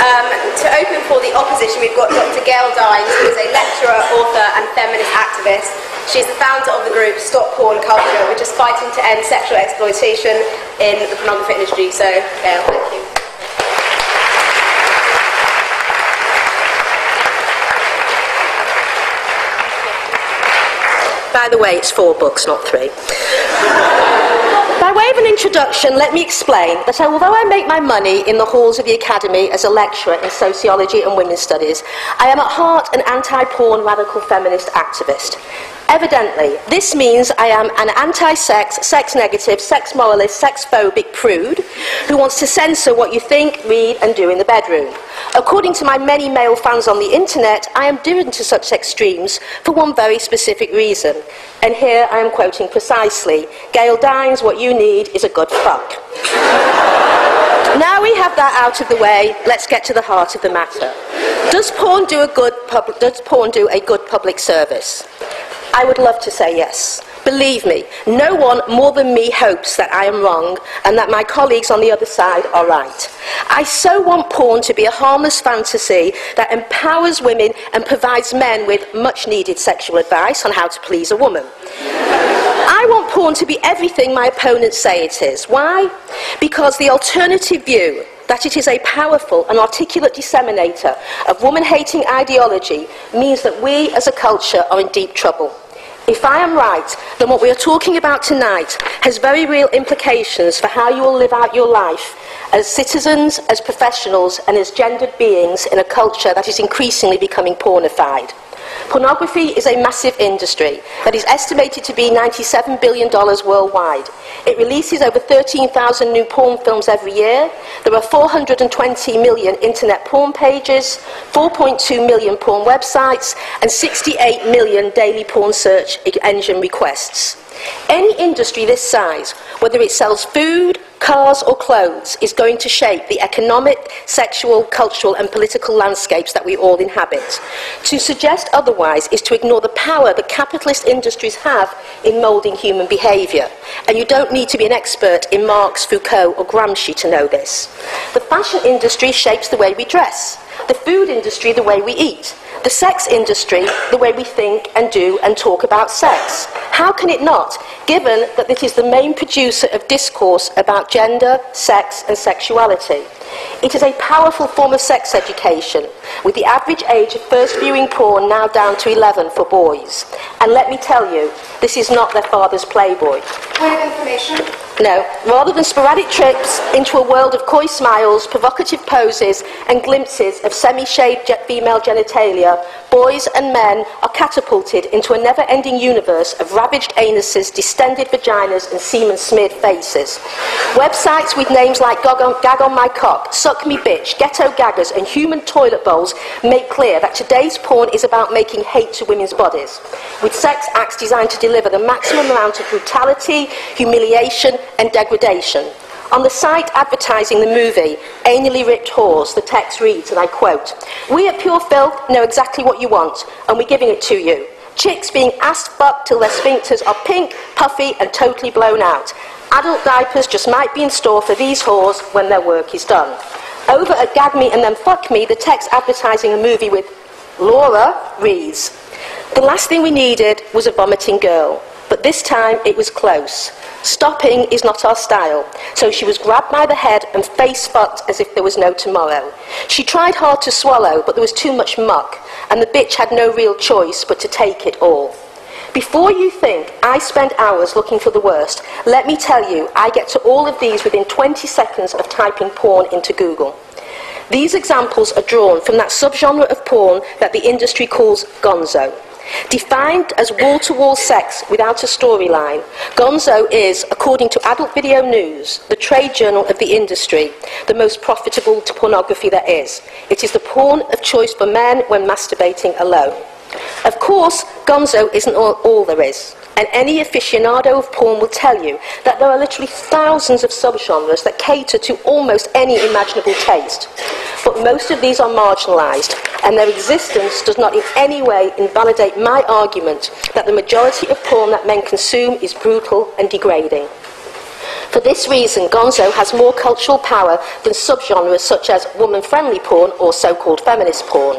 To open for the opposition, we've got Dr. Gail, who is a lecturer, author and feminist activist. She's the founder of the group Stop Porn Culture, which is fighting to end sexual exploitation in the pornography industry. So, Gail, thank you. By the way, it's 4 books, not 3. By way of an introduction, let me explain that although I make my money in the halls of the Academy as a lecturer in sociology and women's studies, I am at heart an anti-porn radical feminist activist. Evidently, this means I am an anti-sex, sex-negative, sex-moralist, sex-phobic prude who wants to censor what you think, read and do in the bedroom. According to my many male fans on the internet, I am driven to such extremes for one very specific reason. And here I am quoting precisely, Gail Dines, what you need is a good fuck. Now we have that out of the way, let's get to the heart of the matter. Does porn do a good public service? I would love to say yes. Believe me, no one more than me hopes that I am wrong and that my colleagues on the other side are right. I so want porn to be a harmless fantasy that empowers women and provides men with much needed sexual advice on how to please a woman. I want porn to be everything my opponents say it is. Why? Because the alternative view, that it is a powerful and articulate disseminator of woman-hating ideology, means that we as a culture are in deep trouble. If I am right, then what we are talking about tonight has very real implications for how you will live out your life as citizens, as professionals, and as gendered beings in a culture that is increasingly becoming pornified. Pornography is a massive industry that is estimated to be $97 billion worldwide. It releases over 13,000 new porn films every year. There are 420 million internet porn pages, 4.2 million porn websites, and 68 million daily porn search engine requests. Any industry this size, whether it sells food, cars or clothes, is going to shape the economic, sexual, cultural and political landscapes that we all inhabit. To suggest otherwise is to ignore the power that capitalist industries have in moulding human behaviour. And you don't need to be an expert in Marx, Foucault or Gramsci to know this. The fashion industry shapes the way we dress, the food industry the way we eat, the sex industry the way we think and do and talk about sex. How can it not, given that it is the main producer of discourse about gender, sex and sexuality? It is a powerful form of sex education, with the average age of first viewing porn now down to 11 for boys. And let me tell you, this is not their father's Playboy. Point of information? No, rather than sporadic trips into a world of coy smiles, provocative poses and glimpses of semi-shaved female genitalia, boys and men are catapulted into a never-ending universe of ravaged anuses, distended vaginas and semen-smeared faces. Websites with names like Gag on My Cock, Suck Me Bitch, Ghetto Gaggers and Human Toilet Bowls make clear that today's porn is about making hate to women's bodies, with sex acts designed to deliver the maximum amount of brutality, humiliation and degradation. On the site advertising the movie, Anally Ripped Whores, the text reads, and I quote, "We at Pure Filth know exactly what you want, and we're giving it to you. Chicks being ass-fucked till their sphincters are pink, puffy, and totally blown out. Adult diapers just might be in store for these whores when their work is done." Over at Gag Me and Then Fuck Me, the text advertising a movie with Laura reads, "The last thing we needed was a vomiting girl, but this time it was close. Stopping is not our style, so she was grabbed by the head and face-fucked as if there was no tomorrow. She tried hard to swallow, but there was too much muck, and the bitch had no real choice but to take it all." Before you think I spend hours looking for the worst, let me tell you I get to all of these within 20 seconds of typing porn into Google. These examples are drawn from that subgenre of porn that the industry calls gonzo. Defined as wall-to-wall sex without a storyline, gonzo is, according to Adult Video News, the trade journal of the industry, the most profitable to pornography there is. It is the porn of choice for men when masturbating alone. Of course, gonzo isn't all there is, and any aficionado of porn will tell you that there are literally thousands of subgenres that cater to almost any imaginable taste. But most of these are marginalised, and their existence does not in any way invalidate my argument that the majority of porn that men consume is brutal and degrading. For this reason, gonzo has more cultural power than subgenres such as woman-friendly porn or so-called feminist porn.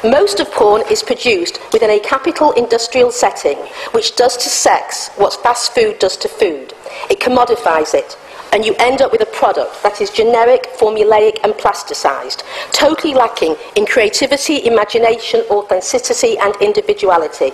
Most of porn is produced within a capital industrial setting, which does to sex what fast food does to food. It commodifies it, and you end up with a product that is generic, formulaic and plasticized, totally lacking in creativity, imagination, authenticity and individuality.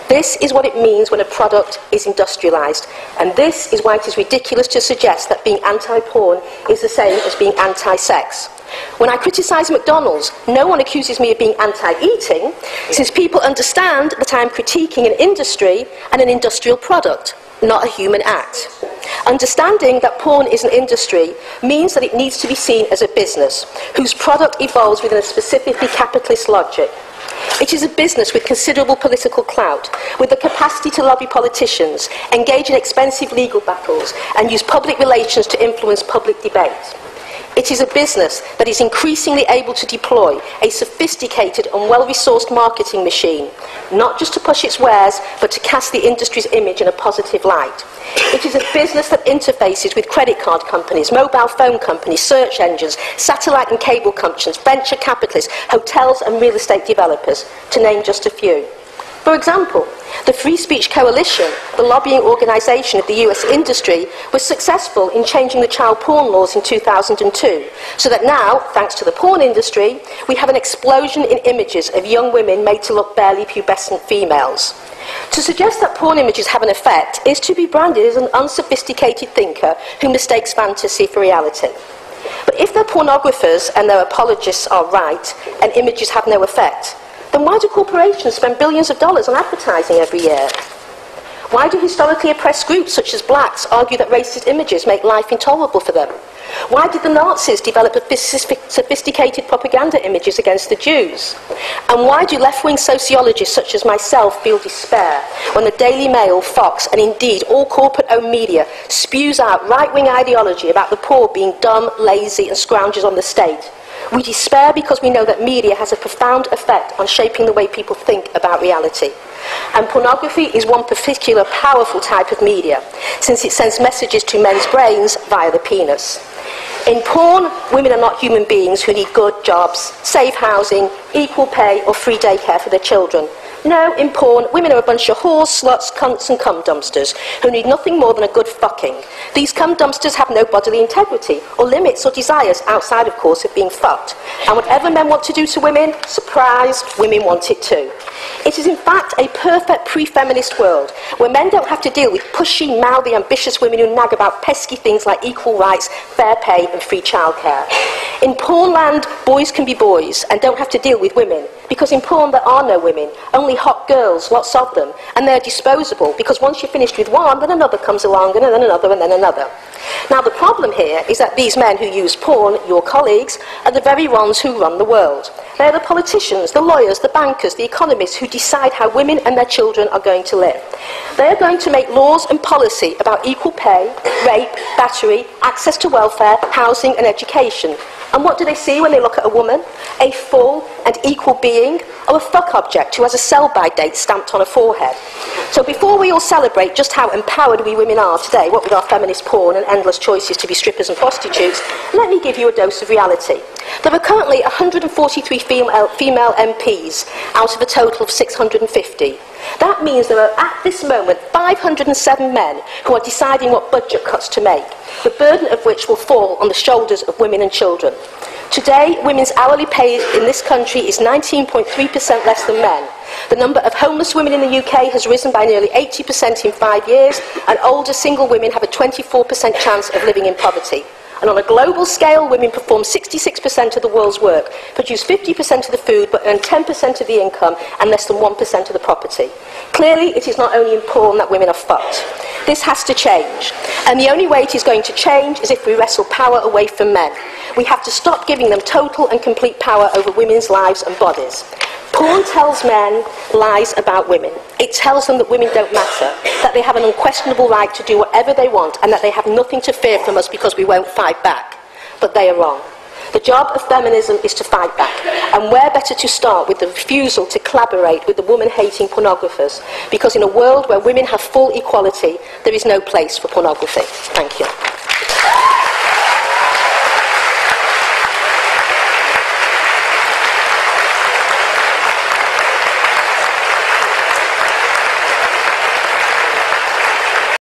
This is what it means when a product is industrialized, and this is why it is ridiculous to suggest that being anti-porn is the same as being anti-sex. When I criticise McDonald's, no one accuses me of being anti-eating, since people understand that I am critiquing an industry and an industrial product, not a human act. Understanding that porn is an industry means that it needs to be seen as a business, whose product evolves within a specifically capitalist logic. It is a business with considerable political clout, with the capacity to lobby politicians, engage in expensive legal battles, and use public relations to influence public debate. It is a business that is increasingly able to deploy a sophisticated and well-resourced marketing machine, not just to push its wares, but to cast the industry's image in a positive light. It is a business that interfaces with credit card companies, mobile phone companies, search engines, satellite and cable companies, venture capitalists, hotels and real estate developers, to name just a few. For example, the Free Speech Coalition, the lobbying organisation of the US industry, was successful in changing the child porn laws in 2002, so that now, thanks to the porn industry, we have an explosion in images of young women made to look barely pubescent females. To suggest that porn images have an effect is to be branded as an unsophisticated thinker who mistakes fantasy for reality. But if the pornographers and their apologists are right, and images have no effect, then why do corporations spend billions of dollars on advertising every year? Why do historically oppressed groups such as blacks argue that racist images make life intolerable for them? Why did the Nazis develop sophisticated propaganda images against the Jews? And why do left-wing sociologists such as myself feel despair when the Daily Mail, Fox and indeed all corporate-owned media spews out right-wing ideology about the poor being dumb, lazy and scroungers on the state? We despair because we know that media has a profound effect on shaping the way people think about reality. And pornography is one particular powerful type of media, since it sends messages to men's brains via the penis. In porn, women are not human beings who need good jobs, safe housing, equal pay or free daycare for their children. No, in porn, women are a bunch of whores, sluts, cunts and cum dumpsters who need nothing more than a good fucking. These cum dumpsters have no bodily integrity or limits or desires outside, of course, of being fucked. And whatever men want to do to women, surprise, women want it too. It is in fact a perfect pre-feminist world where men don't have to deal with pushy, mouthy, ambitious women who nag about pesky things like equal rights, fair pay and free childcare. In pornland, boys can be boys and don't have to deal with women, because in porn there are no women, only hot girls, lots of them, and they're disposable, because once you're finished with one, then another comes along, and then another, and then another. Now the problem here is that these men who use porn, your colleagues, are the very ones who run the world. They're the politicians, the lawyers, the bankers, the economists who decide how women and their children are going to live. They're going to make laws and policy about equal pay, rape, battery, access to welfare, housing and education. And what do they see when they look at a woman? A full and equal being, or a fuck object who has a sell-by date stamped on her forehead? So before we all celebrate just how empowered we women are today, what with our feminist porn and endless choices to be strippers and prostitutes, let me give you a dose of reality. There are currently 143 female MPs out of a total of 650. That means there are at this moment 507 men who are deciding what budget cuts to make, the burden of which will fall on the shoulders of women and children. Today, women's hourly pay in this country is 19.3% less than men. The number of homeless women in the UK has risen by nearly 80% in 5 years, and older single women have a 24% chance of living in poverty. And on a global scale, women perform 66% of the world's work, produce 50% of the food, but earn 10% of the income and less than 1% of the property. Clearly, it is not only in porn that women are fucked. This has to change. And the only way it is going to change is if we wrestle power away from men. We have to stop giving them total and complete power over women's lives and bodies. Porn tells men lies about women. It tells them that women don't matter, that they have an unquestionable right to do whatever they want, and that they have nothing to fear from us because we won't fight back. But they are wrong. The job of feminism is to fight back, and where better to start with the refusal to collaborate with the woman-hating pornographers, because in a world where women have full equality, there is no place for pornography. Thank you.